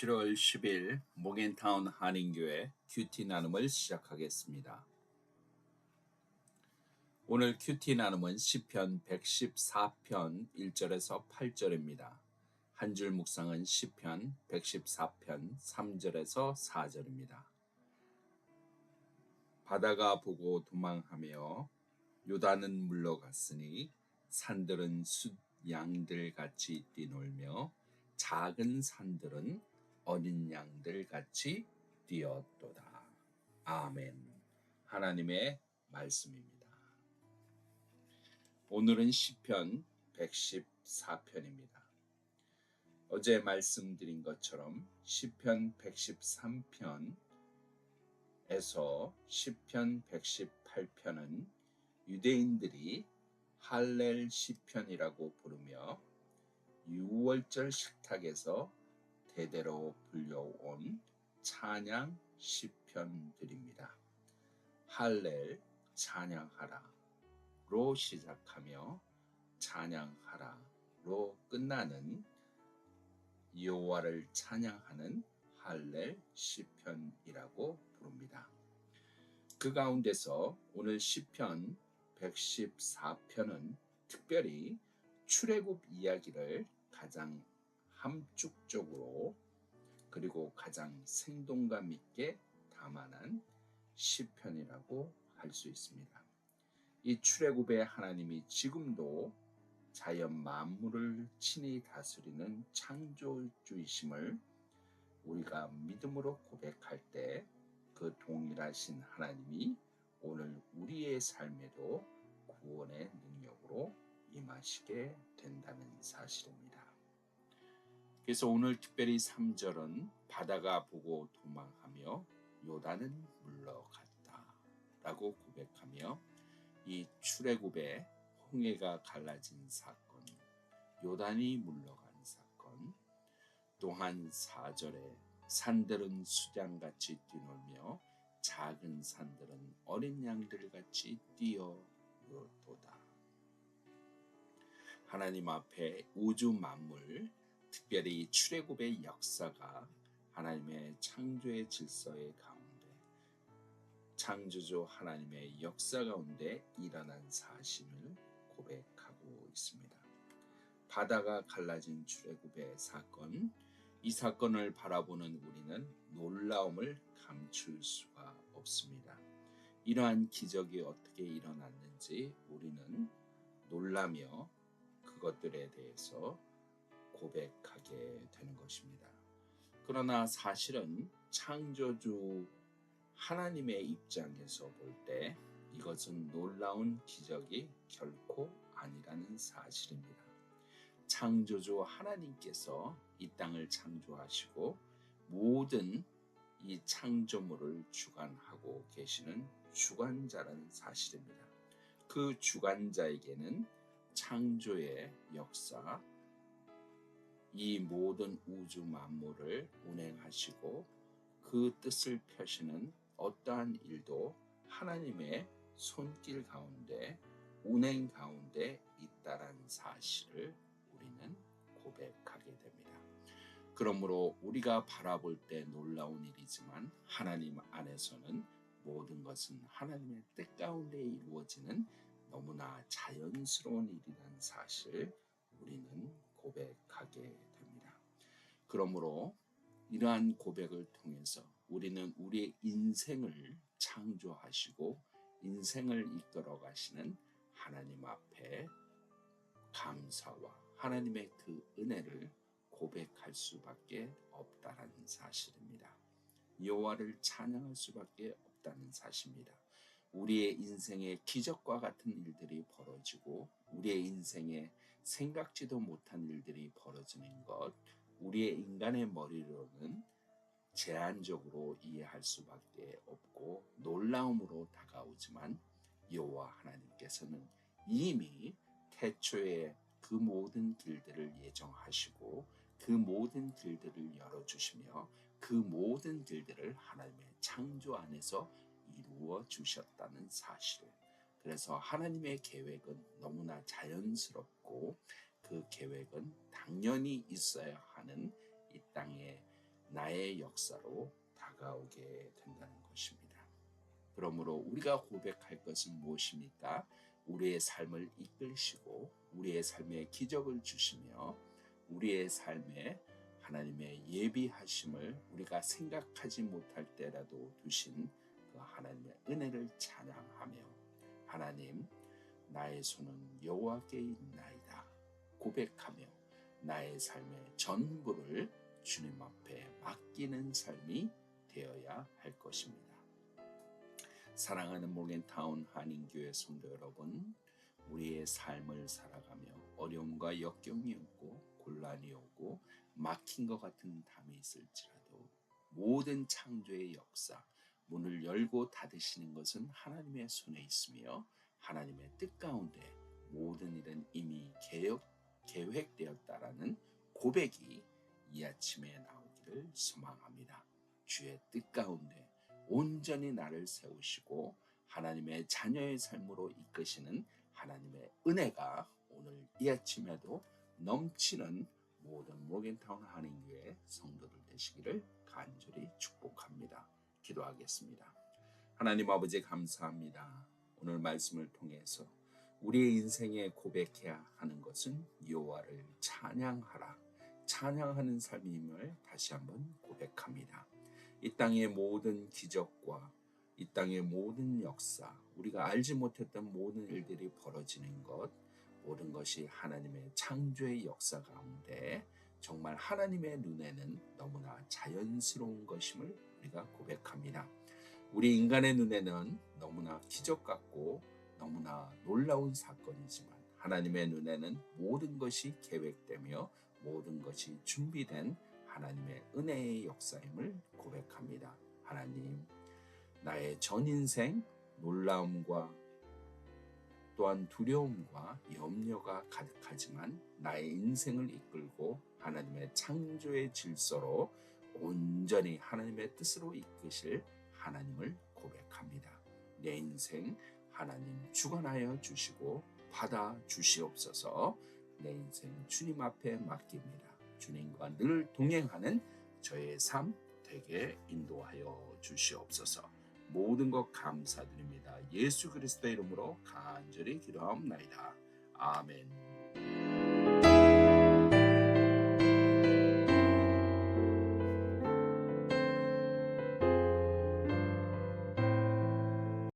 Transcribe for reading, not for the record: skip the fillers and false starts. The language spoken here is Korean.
7월 10일 모겐타운 한인교회 큐티 나눔을 시작하겠습니다. 오늘 큐티 나눔은 시편 114편 1절에서 8절입니다. 한 줄 묵상은 시편 114편 3절에서 4절입니다. 바다가 보고 도망하며 요단은 물러갔으니 산들은 숫 양들 같이 뛰놀며 작은 산들은 어린 양들 같이 뛰었도다. 아멘. 하나님의 말씀입니다. 오늘은 시편 114편입니다. 어제 말씀드린 것처럼 시편 113편에서 시편 118편은 유대인들이 할렐 시편이라고 부르며 6월절 식탁에서 대대로 불려온 찬양 시편들입니다. 할렐 찬양하라로 시작하며 찬양하라로 끝나는 여호와를 찬양하는 할렐 시편이라고 부릅니다. 그 가운데서 오늘 시편 114편은 특별히 출애굽 이야기를 가장 함축적으로 그리고 가장 생동감 있게 담아낸 시편이라고 할 수 있습니다. 이 출애굽의 하나님이 지금도 자연 만물을 친히 다스리는 창조주이심을 우리가 믿음으로 고백할 때 그 동일하신 하나님이 오늘 우리의 삶에도 구원의 능력으로 임하시게 된다는 사실입니다. 그래서 오늘 특별히 3절은 바다가 보고 도망하며 요단은 물러갔다 라고 고백하며 이 출애굽의 홍해가 갈라진 사건, 요단이 물러간 사건, 또한 4절에 산들은 수장같이 뛰놀며 작은 산들은 어린 양들같이 뛰어도다. 하나님 앞에 우주 만물, 특별히 출애굽의 역사가 하나님의 창조의 질서의 가운데 창조주 하나님의 역사 가운데 일어난 사실을 고백하고 있습니다. 바다가 갈라진 출애굽의 사건, 이 사건을 바라보는 우리는 놀라움을 감출 수가 없습니다. 이러한 기적이 어떻게 일어났는지 우리는 놀라며 그것들에 대해서 고백하게 되는 것입니다. 그러나 사실은 창조주 하나님의 입장에서 볼 때 이것은 놀라운 기적이 결코 아니라는 사실입니다. 창조주 하나님께서 이 땅을 창조하시고 모든 이 창조물을 주관하고 계시는 주관자라는 사실입니다. 그 주관자에게는 창조의 역사, 이 모든 우주 만물을 운행하시고 그 뜻을 펴시는 어떠한 일도 하나님의 손길 가운데, 운행 가운데 있다라는 사실을 우리는 고백하게 됩니다. 그러므로 우리가 바라볼 때 놀라운 일이지만 하나님 안에서는 모든 것은 하나님의 뜻 가운데 이루어지는 너무나 자연스러운 일이라는 사실 우리는 고백하게 됩니다. 그러므로 이러한 고백을 통해서 우리는 우리의 인생을 창조하시고 인생을 이끌어 가시는 하나님 앞에 감사와 하나님의 그 은혜를 고백할 수밖에 없다는 사실입니다. 여호와를 찬양할 수밖에 없다는 사실입니다. 우리의 인생에 기적과 같은 일들이 벌어지고 우리의 인생에 생각지도 못한 일들이 벌어지는 것, 우리의 인간의 머리로는 제한적으로 이해할 수밖에 없고 놀라움으로 다가오지만 여호와 하나님께서는 이미 태초에 그 모든 길들을 예정하시고 그 모든 길들을 열어주시며 그 모든 길들을 하나님의 창조 안에서 이루어 주셨다는 사실. 그래서 하나님의 계획은 너무나 자연스럽고 그 계획은 당연히 있어야 하는 이 땅에 나의 역사로 다가오게 된다는 것입니다. 그러므로 우리가 고백할 것은 무엇입니까? 우리의 삶을 이끌시고 우리의 삶에 기적을 주시며 우리의 삶에 하나님의 예비하심을 우리가 생각하지 못할 때라도 두신 그 하나님의 은혜를 찬양하며 하나님, 나의 손은 여호와께 있나이다 고백하며 나의 삶의 전부를 주님 앞에 맡기는 삶이 되어야 할 것입니다. 사랑하는 모겐타운 한인교회 성도 여러분, 우리의 삶을 살아가며 어려움과 역경이 오고 곤란이 오고 막힌 것 같은 담이 있을지라도 모든 창조의 역사, 문을 열고 닫으시는 것은 하나님의 손에 있으며 하나님의 뜻 가운데 모든 일은 이미 계획되었다라는 고백이 이 아침에 나오기를 소망합니다. 주의 뜻 가운데 온전히 나를 세우시고 하나님의 자녀의 삶으로 이끄시는 하나님의 은혜가 오늘 이 아침에도 넘치는 모든 모겐타운 한인교회 성도들 되시기를 간절히 축복합니다. 기도하겠습니다. 하나님 아버지 감사합니다. 오늘 말씀을 통해서 우리의 인생에 고백해야 하는 것은 여호와를 찬양하라, 찬양하는 삶임을 다시 한번 고백합니다. 이 땅의 모든 기적과 이 땅의 모든 역사, 우리가 알지 못했던 모든 일들이 벌어지는 것, 모든 것이 하나님의 창조의 역사 가운데 정말 하나님의 눈에는 너무나 자연스러운 것임을 우리가 고백합니다. 우리 인간의 눈에는 너무나 기적 같고 너무나 놀라운 사건이지만 하나님의 눈에는 모든 것이 계획되며 모든 것이 준비된 하나님의 은혜의 역사임을 고백합니다. 하나님, 나의 전 인생 놀라움과 또한 두려움과 염려가 가득하지만 나의 인생을 이끌고 하나님의 창조의 질서로 온전히 하나님의 뜻으로 이끄실 하나님을 고백합니다. 내 인생 하나님 주관하여 주시고 받아 주시옵소서. 내 인생 주님 앞에 맡깁니다. 주님과 늘 동행하는 저의 삶 되게 인도하여 주시옵소서. 모든 것 감사드립니다. 예수 그리스도의 이름으로 간절히 기도하옵나이다. 아멘.